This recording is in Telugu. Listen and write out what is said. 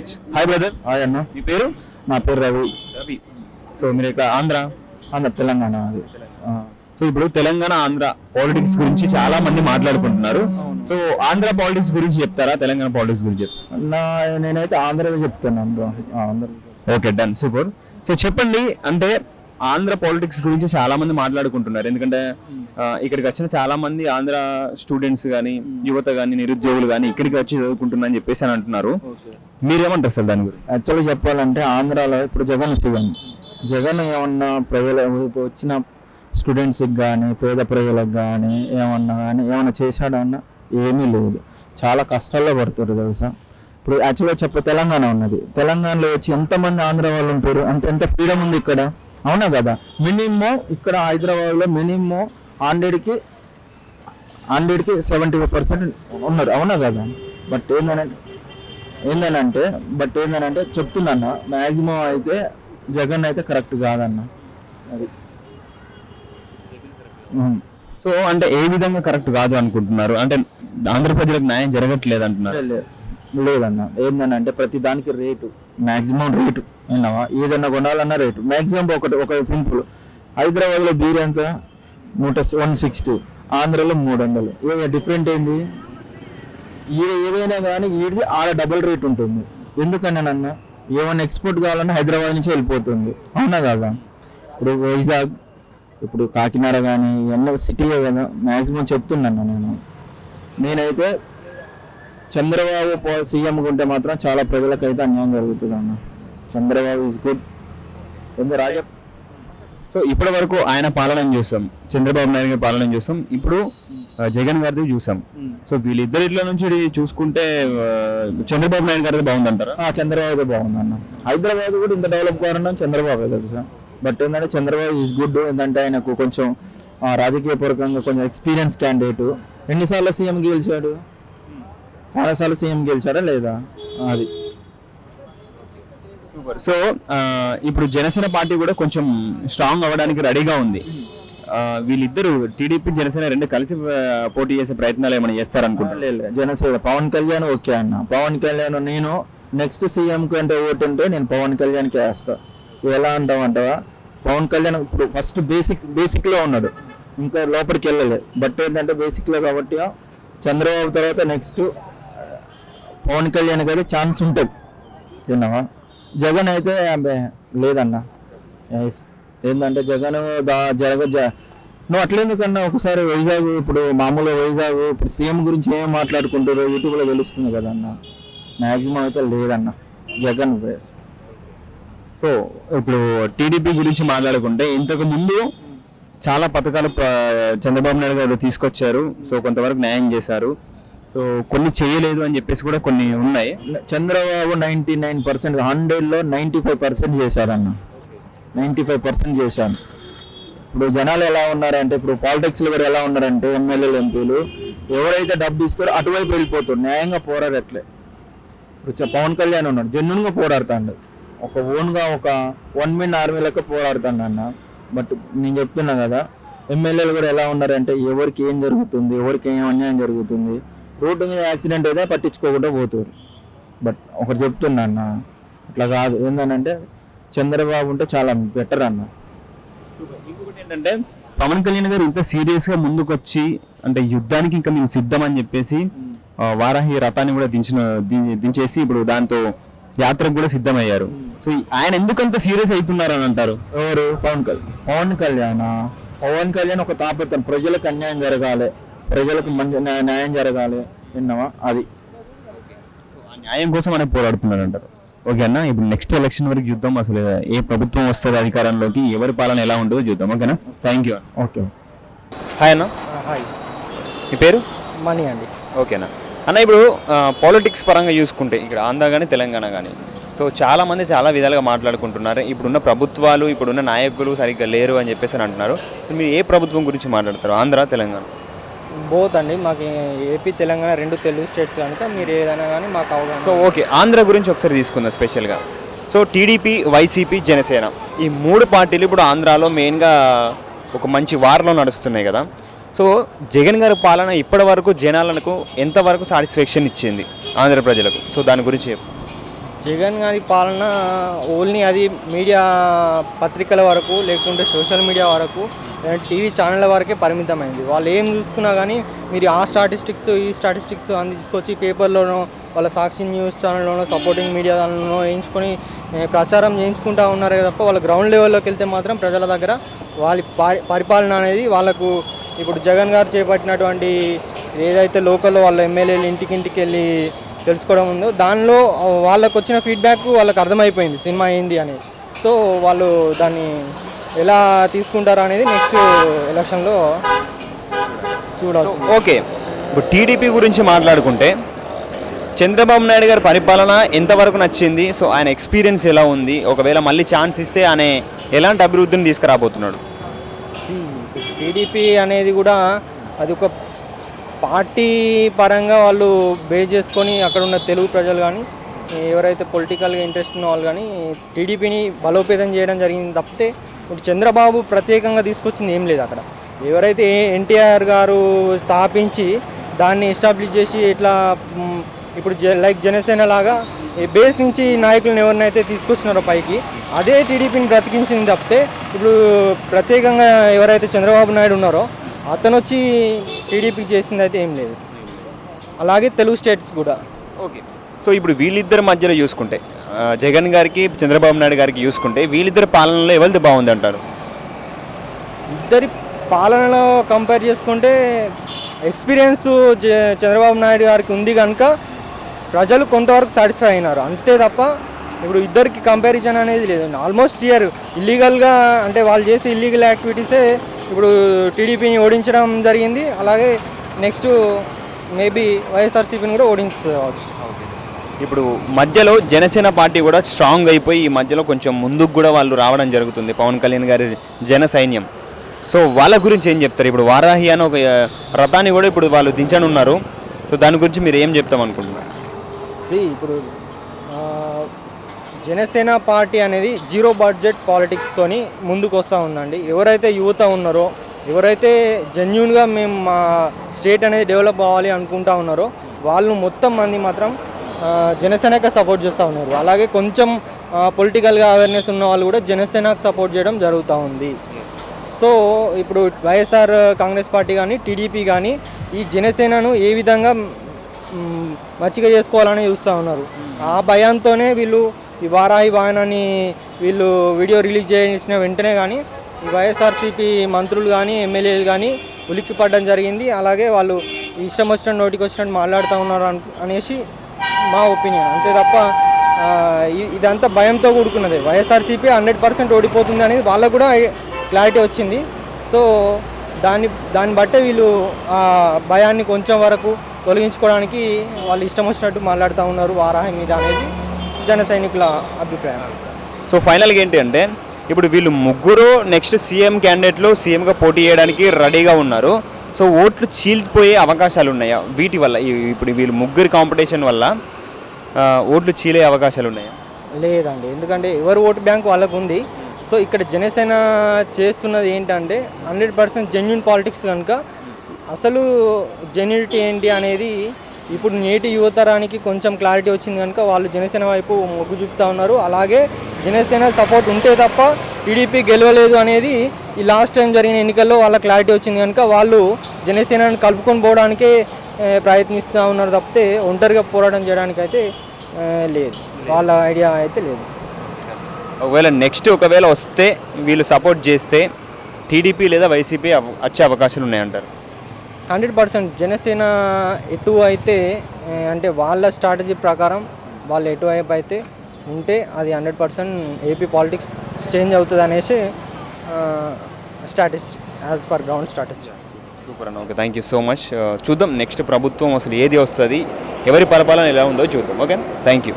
రైట్. Hi brother. హాయ్ అన్న. మీ పేరు? నా పేరు రవి. రవి. సో మీరు ఇక్కడ ఆంధ్ర తెలంగాణ. అది సో ఇప్పుడు తెలంగాణ ఆంధ్ర పాలిటిక్స్ గురించి చాలా మంది మాట్లాడుకుంటున్నారు. సో ఆంధ్ర పాలిటిక్స్ గురించి చెప్తారా, తెలంగాణ పాలిటిక్స్ గురించి చెప్తారా? నేనైతే ఆంధ్రదే చెప్తున్నాను bro. Okay, done, super. So చెప్పండి, అంటే ఆంధ్ర పాలిటిక్స్ గురించి చాలా మంది మాట్లాడుకుంటున్నారు. ఎందుకంటే ఇక్కడికి వచ్చిన చాలా మంది ఆంధ్ర స్టూడెంట్స్ కానీ, యువత కానీ, నిరుద్యోగులు కానీ ఇక్కడికి వచ్చి చదువుకుంటున్నా అని చెప్పేసి అని అంటున్నారు. మీరేమంటారు సార్ దాని గురించి? యాక్చువల్గా చెప్పాలంటే ఆంధ్రాలో ఇప్పుడు జగన్ ఏమన్నా వచ్చిన స్టూడెంట్స్కి కానీ, పేద ప్రజలకు కానీ ఏమన్నా చేశాడన్నా ఏమీ లేదు. చాలా కష్టాల్లో పడుతారు తెలుసా. ఇప్పుడు యాక్చువల్గా తెలంగాణ ఉన్నది. తెలంగాణలో వచ్చి ఎంతమంది ఆంధ్ర వాళ్ళు ఉంటారు అంటే ఎంత ఫ్రీడమ్ ఉంది ఇక్కడ, అవునా కదా. మినిమం ఇక్కడ హైదరాబాద్లో మినిమం 100కి 75% ఉన్నారు, అవునా కదా. బట్ ఏంటంటే చెప్తున్నా, మ్యాక్సిమం అయితే జగన్ అయితే కరెక్ట్ కాదన్న. అది సో అంటే ఏ విధంగా కరెక్ట్ కాదు అనుకుంటున్నారు? అంటే ఆంధ్ర ప్రజలకు న్యాయం జరగట్లేదు అంటున్నారు. లేదన్న, ఏంటంటే ప్రతి దానికి రేటు, మ్యాక్సిమం రేటు విన్నావా. ఏదన్నా కొనాలన్నా రేటు మ్యాక్సిమం. ఒక సింపుల్, హైదరాబాద్లో బీర్ ఎంత 160, ఆంధ్రలో 300. డిఫరెంట్ ఏంది? ఏదైనా కానీ ఈడిది ఆడ డబుల్ రేట్ ఉంటుంది. ఎందుకన్నా ఏమైనా ఎక్స్పోర్ట్ కావాలన్నా హైదరాబాద్ నుంచి వెళ్ళిపోతుంది, అవునా కదా. ఇప్పుడు వైజాగ్, ఇప్పుడు కాకినాడ కానీ ఎన్నో సిటీయే కదా. మ్యాక్సిమం చెప్తున్నాను నేనైతే చంద్రబాబు సీఎంగా ఉంటే మాత్రం చాలా ప్రజలకైతే అన్యాయం జరుగుతుంది అన్న. Chandrababu is good. సో ఇప్పటి వరకు ఆయన పాలన చూసాం, చంద్రబాబు నాయుడు గారి పాలన చూసాం, ఇప్పుడు జగన్ గారిది చూసాం. సో వీళ్ళిద్దరిలో నుంచి చూసుకుంటే చంద్రబాబు నాయుడు గారిది బాగుందంటారా? చంద్రబాబు బాగుందన్న. హైదరాబాద్ కూడా ఇంత డెవలప్ కావాలన్నా చంద్రబాబు తెలుసా. బట్ ఏంటంటే చంద్రబాబు ఈజ్ గుడ్. ఏంటంటే ఆయనకు కొంచెం రాజకీయ పూర్వకంగా కొంచెం ఎక్స్పీరియన్స్ క్యాండిడేట్. ఎన్నిసార్లు సీఎం గెలిచాడు? చాలాసార్లు సీఎం గెలిచాడా లేదా? అది సో ఇప్పుడు జనసేన పార్టీ కూడా కొంచెం స్ట్రాంగ్ అవ్వడానికి రెడీగా ఉంది. వీళ్ళిద్దరు టీడీపీ జనసేన రెండు కలిసి పోటీ చేసే ప్రయత్నాలు ఏమైనా చేస్తారనుకుంటున్నారు? జనసేన పవన్ కళ్యాణ్ ఓకే అన్న. పవన్ కళ్యాణ్ నేను నెక్స్ట్ సీఎం కంటే ఓటుంటే నేను పవన్ కళ్యాణ్కి వేస్తా. ఎలా అంటావా, పవన్ కళ్యాణ్ ఇప్పుడు ఫస్ట్ బేసిక్లో ఉన్నాడు, ఇంకా లోపలికి వెళ్ళలేదు. బట్ ఏంటంటే బేసిక్లో కాబట్టి చంద్రబాబు తర్వాత నెక్స్ట్ పవన్ కళ్యాణ్ అయితే ఛాన్స్ ఉంటుంది, విన్నావా. జగన్ అయితే లేదన్న. ఏంటంటే జగన్ నువ్వు అట్లెందుకన్నా ఒకసారి వైజాగ్, ఇప్పుడు మామూలుగా వైజాగ్ ఇప్పుడు సీఎం గురించి ఏం మాట్లాడుకుంటారో యూట్యూబ్లో తెలుస్తుంది కదన్న. మ్యాక్సిమం అయితే లేదన్న జగన్. సో ఇప్పుడు టీడీపీ గురించి మాట్లాడుకుంటే ఇంతకు ముందు చాలా పథకాలు చంద్రబాబు నాయుడు గారు తీసుకొచ్చారు. సో కొంతవరకు న్యాయం చేశారు. సో కొన్ని చేయలేదు అని చెప్పేసి కూడా కొన్ని ఉన్నాయి. చంద్రబాబు 99%, 100లో 95% చేశారన్న. 95% చేశాను. ఇప్పుడు జనాలు ఎలా ఉన్నారంటే, ఇప్పుడు పాలిటిక్స్లో కూడా ఎలా ఉన్నారంటే, ఎమ్మెల్యేలు ఎంపీలు ఎవరైతే డబ్బు ఇస్తారో అటువైపు వెళ్ళిపోతారు, న్యాయంగా పోరాడట్లే. ఇప్పుడు పవన్ కళ్యాణ్ ఉన్నాడు, జెన్యున్గా పోరాడుతాడు, ఒక ఓన్గా ఒక 1 man ఆర్మీ లెక్క పోరాడుతాడు అన్న. బట్ నేను చెప్తున్నా కదా, ఎమ్మెల్యేలు కూడా ఎలా ఉన్నారంటే ఎవరికి ఏం జరుగుతుంది, ఎవరికి ఏం అన్యాయం జరుగుతుంది, రోడ్డు మీద యాక్సిడెంట్ అయితే పట్టించుకోకుండా పోతారు. బట్ ఒకటి చెప్తున్నా అన్న, ఇట్లా కాదు. ఏంటంటే చంద్రబాబు ఉంటే చాలా బెటర్ అన్న. ఇంకొకటి ఏంటంటే పవన్ కళ్యాణ్ గారు ఇంత సీరియస్గా ముందుకు వచ్చి అంటే యుద్ధానికి ఇంకా మేము సిద్ధం అని చెప్పేసి వారాహి రథాన్ని కూడా దించేసి ఇప్పుడు దాంతో యాత్రకు కూడా సిద్ధమయ్యారు. సో ఆయన ఎందుకంత సీరియస్ అవుతున్నారు అని అంటారు? ఎవరు? పవన్ కళ్యాణ్ ఒక తాపత్రం, ప్రజలకు అన్యాయం జరగాలి, ప్రజలకు మంచి న్యాయం జరగాలి, విన్నావా. అది న్యాయం కోసం ఆయన పోరాడుతున్నారు అంటారు. ఓకే అన్న, ఇప్పుడు నెక్స్ట్ ఎలక్షన్ వరకు చూద్దాం, అసలు ఏ ప్రభుత్వం వస్తుంది అధికారంలోకి, ఎవరి పాలన ఎలా ఉంటుందో చూద్దాం. ఓకేనా, థ్యాంక్ యూ. ఓకే. హాయ్ అన్న. హాయ్. మీ పేరు? మనీ అండి. ఓకేనా అన్న, ఇప్పుడు పాలిటిక్స్ పరంగా చూసుకుంటే ఇక్కడ ఆంధ్ర కానీ తెలంగాణ కానీ సో చాలామంది చాలా విధాలుగా మాట్లాడుకుంటున్నారు. ఇప్పుడున్న ప్రభుత్వాలు, ఇప్పుడున్న నాయకులు సరిగ్గా లేరు అని చెప్పేసి అని అంటున్నారు. మీరు ఏ ప్రభుత్వం గురించి మాట్లాడతారు, ఆంధ్ర తెలంగాణ? బోత్ అండి. మాకు ఏపీ తెలంగాణ రెండు తెలుగు స్టేట్స్ కనుక మీరు ఏదైనా కానీ మాకు అవగాహన. సో ఓకే, ఆంధ్ర గురించి ఒకసారి తీసుకుందాం స్పెషల్గా. సో టీడీపీ, వైసీపీ, జనసేన ఈ మూడు పార్టీలు ఇప్పుడు ఆంధ్రాలో మెయిన్గా ఒక మంచి వార్లో నడుస్తున్నాయి కదా. సో జగన్ గారి పాలన ఇప్పటి వరకు జనాలకు ఎంతవరకు సాటిస్ఫాక్షన్ ఇచ్చింది ఆంధ్ర ప్రజలకు? సో దాని గురించి జగన్ గారి పాలన ఓన్లీ అది మీడియా పత్రికల వరకు లేకుంటే సోషల్ మీడియా వరకు టీవీ ఛానళ్ళ వరకే పరిమితమైంది. వాళ్ళు ఏం చూసుకున్నా కానీ మీరు ఆ స్టాటిస్టిక్స్ ఈ స్టాటిస్టిక్స్ అన్ని తీసుకొచ్చి పేపర్లోనో వాళ్ళ సాక్షి న్యూస్ ఛానల్లోనో సపోర్టింగ్ మీడియా దానిలోనో వేయించుకొని ప్రచారం చేయించుకుంటూ ఉన్నారు తప్ప వాళ్ళ గ్రౌండ్ లెవెల్లోకి వెళ్తే మాత్రం ప్రజల దగ్గర వాళ్ళ పరిపాలన అనేది వాళ్ళకు ఇప్పుడు జగన్ గారు చేపట్టినటువంటి ఏదైతే లోకల్లో వాళ్ళ ఎమ్మెల్యేలు ఇంటికి వెళ్ళి తెలుసుకోవడం ఉందో దానిలో వాళ్ళకు వచ్చిన ఫీడ్బ్యాక్ వాళ్ళకి అర్థమైపోయింది సినిమా ఏంది అనేది. సో వాళ్ళు దాన్ని ఎలా తీసుకుంటారు అనేది నెక్స్ట్ ఎలక్షన్లో చూడాలి. ఓకే, ఇప్పుడు టీడీపీ గురించి మాట్లాడుకుంటే చంద్రబాబు నాయుడు గారి పరిపాలన ఎంతవరకు నచ్చింది? సో ఆయన ఎక్స్పీరియన్స్ ఎలా ఉంది? ఒకవేళ మళ్ళీ ఛాన్స్ ఇస్తే ఆయన ఎలాంటి అభివృద్ధిని తీసుకురాబోతున్నాడు? టీడీపీ అనేది కూడా అది ఒక పార్టీ పరంగా వాళ్ళు బేస్ చేసుకొని అక్కడ ఉన్న తెలుగు ప్రజలు కానీ ఎవరైతే పొలిటికల్గా ఇంట్రెస్ట్ ఉన్న వాళ్ళు కానీ టీడీపీని బలోపేతం చేయడం జరిగింది తప్పితే ఇప్పుడు చంద్రబాబు ప్రత్యేకంగా తీసుకొచ్చింది ఏం లేదు. అక్కడ ఎవరైతే ఎన్టీఆర్ గారు స్థాపించి దాన్ని ఎస్టాబ్లిష్ చేసి ఇట్లా ఇప్పుడు లైక్ జనసేన లాగా బేస్ నుంచి నాయకులను ఎవరినైతే తీసుకొచ్చినారో పైకి అదే టీడీపీని బ్రతికించింది తప్పితే ఇప్పుడు ప్రత్యేకంగా ఎవరైతే చంద్రబాబు నాయుడు ఉన్నారో అతను వచ్చి టీడీపీకి చేసింది అయితే ఏం లేదు. అలాగే తెలుగు స్టేట్స్ కూడా. ఓకే, సో ఇప్పుడు వీళ్ళిద్దరి మధ్యలో చూసుకుంటే జగన్ గారికి చంద్రబాబు నాయుడు గారికి చూసుకుంటే వీళ్ళిద్దరి పాలనలో ఎవరిది బాగుంది అంటారు? ఇద్దరి పాలనలో కంపేర్ చేసుకుంటే ఎక్స్పీరియన్స్ చంద్రబాబు నాయుడు గారికి ఉంది కనుక ప్రజలు కొంతవరకు సాటిస్ఫై అయినారు అంతే తప్ప ఇప్పుడు ఇద్దరికి కంపారిజన్ అనేది లేదు. ఆల్మోస్ట్ ఇయర్ ఇల్లీగల్గా అంటే వాళ్ళు చేసే ఇల్లీగల్ యాక్టివిటీసే ఇప్పుడు టీడీపీని ఓడించడం జరిగింది. అలాగే నెక్స్ట్ మేబీ వైఎస్ఆర్సీపీని కూడా ఓడించవచ్చు. ఇప్పుడు మధ్యలో జనసేన పార్టీ కూడా స్ట్రాంగ్ అయిపోయి ఈ మధ్యలో కొంచెం ముందుకు కూడా వాళ్ళు రావడం జరుగుతుంది, పవన్ కళ్యాణ్ గారి జన సైన్యం. సో వాళ్ళ గురించి ఏం చెప్తారు? ఇప్పుడు వారాహి అని ఒక రథాన్ని కూడా ఇప్పుడు వాళ్ళు దించనున్నారు. సో దాని గురించి మీరు ఏం చెప్తాం అనుకుంటున్నారు? ఇప్పుడు జనసేన పార్టీ అనేది జీరో బడ్జెట్ పాలిటిక్స్తోని ముందుకు వస్తూ ఉందండి. ఎవరైతే యువత ఉన్నారో ఎవరైతే జెన్యూన్గా మేము మా స్టేట్ అనేది డెవలప్ అవ్వాలి అనుకుంటా ఉన్నారో వాళ్ళు మొత్తం మంది మాత్రం జనసేనకే సపోర్ట్ చేస్తూ ఉన్నారు. అలాగే కొంచెం పొలిటికల్గా అవేర్నెస్ ఉన్న వాళ్ళు కూడా జనసేనకు సపోర్ట్ చేయడం జరుగుతూ ఉంది. సో ఇప్పుడు వైఎస్ఆర్ కాంగ్రెస్ పార్టీ కానీ టీడీపీ కానీ ఈ జనసేనను ఏ విధంగా మచ్చిక చేసుకోవాలని చూస్తూ ఉన్నారు. ఆ భయంతోనే వీళ్ళు ఈ వారాహి వాహనాన్ని వీళ్ళు వీడియో రిలీజ్ చేసిన వెంటనే కానీ ఈ వైఎస్ఆర్సీపీ మంత్రులు కానీ ఎమ్మెల్యేలు కానీ ఉలిక్కి పడడం జరిగింది. అలాగే వాళ్ళు ఇష్టం వచ్చిన నోటికి వచ్చినట్టు మాట్లాడుతూ ఉన్నారు అనేసి మా ఒపీనియన్. అంతే తప్ప ఇదంతా భయంతో కూడుకున్నది. వైఎస్ఆర్సీపీ 100% ఓడిపోతుంది అనేది వాళ్ళకు కూడా క్లారిటీ వచ్చింది. సో దాన్ని బట్టే వీళ్ళు ఆ భయాన్ని కొంచెం వరకు తొలగించుకోవడానికి వాళ్ళు ఇష్టం వచ్చినట్టు మాట్లాడుతూ ఉన్నారు వారాహి మీద అనేది జన సైనికుల అభిప్రాయం. సో ఫైనల్గా ఏంటి అంటే ఇప్పుడు వీళ్ళు ముగ్గురు నెక్స్ట్ సీఎం క్యాండిడేట్లు సీఎంగా పోటీ చేయడానికి రెడీగా ఉన్నారు. సో ఓట్లు చీలిపోయే అవకాశాలు ఉన్నాయా వీటి వల్ల? ఇప్పుడు వీళ్ళు ముగ్గురు కాంపిటీషన్ వల్ల ఓట్లు చీలే అవకాశాలు ఉన్నాయా? లేదండి, ఎందుకంటే ఎవరు ఓటు బ్యాంక్ వాళ్ళకు ఉంది. సో ఇక్కడ జనసేన చేస్తున్నది ఏంటంటే 100% జెన్యూన్ పాలిటిక్స్ కనుక అసలు జెన్యూనిటీ ఏంటి అనేది ఇప్పుడు నేటి యువతరానికి కొంచెం క్లారిటీ వచ్చింది కనుక వాళ్ళు జనసేన వైపు మొగ్గు చూపుతూ ఉన్నారు. అలాగే జనసేన సపోర్ట్ ఉంటే తప్ప టీడీపీ గెలవలేదు అనేది ఈ లాస్ట్ టైం జరిగిన ఎన్నికల్లో వాళ్ళ క్లారిటీ వచ్చింది కనుక వాళ్ళు జనసేనను కలుపుకొని పోవడానికే ప్రయత్నిస్తూ ఉన్నారు తప్పితే ఒంటరిగా పోరాటం చేయడానికి అయితే లేదు, వాళ్ళ ఐడియా అయితే లేదు. ఒకవేళ వస్తే వీళ్ళు సపోర్ట్ చేస్తే టీడీపీ లేదా వైసీపీ వచ్చే అవకాశాలు ఉన్నాయంటారు? 100% జనసేన ఎటు అయితే అంటే వాళ్ళ స్ట్రాటజీ ప్రకారం వాళ్ళు ఎటువైపు అయితే ఉంటే అది 100% ఏపీ పాలిటిక్స్ చేంజ్ అవుతుంది అనేసి statistics as per ground statistics. Super అన్న, okay, thank you so much. చూద్దాం నెక్స్ట్ ప్రభుత్వం అసలు ఏది వస్తుంది, ఎవరి పరిపాలన ఎలా ఉందో చూద్దాం. Okay, thank you.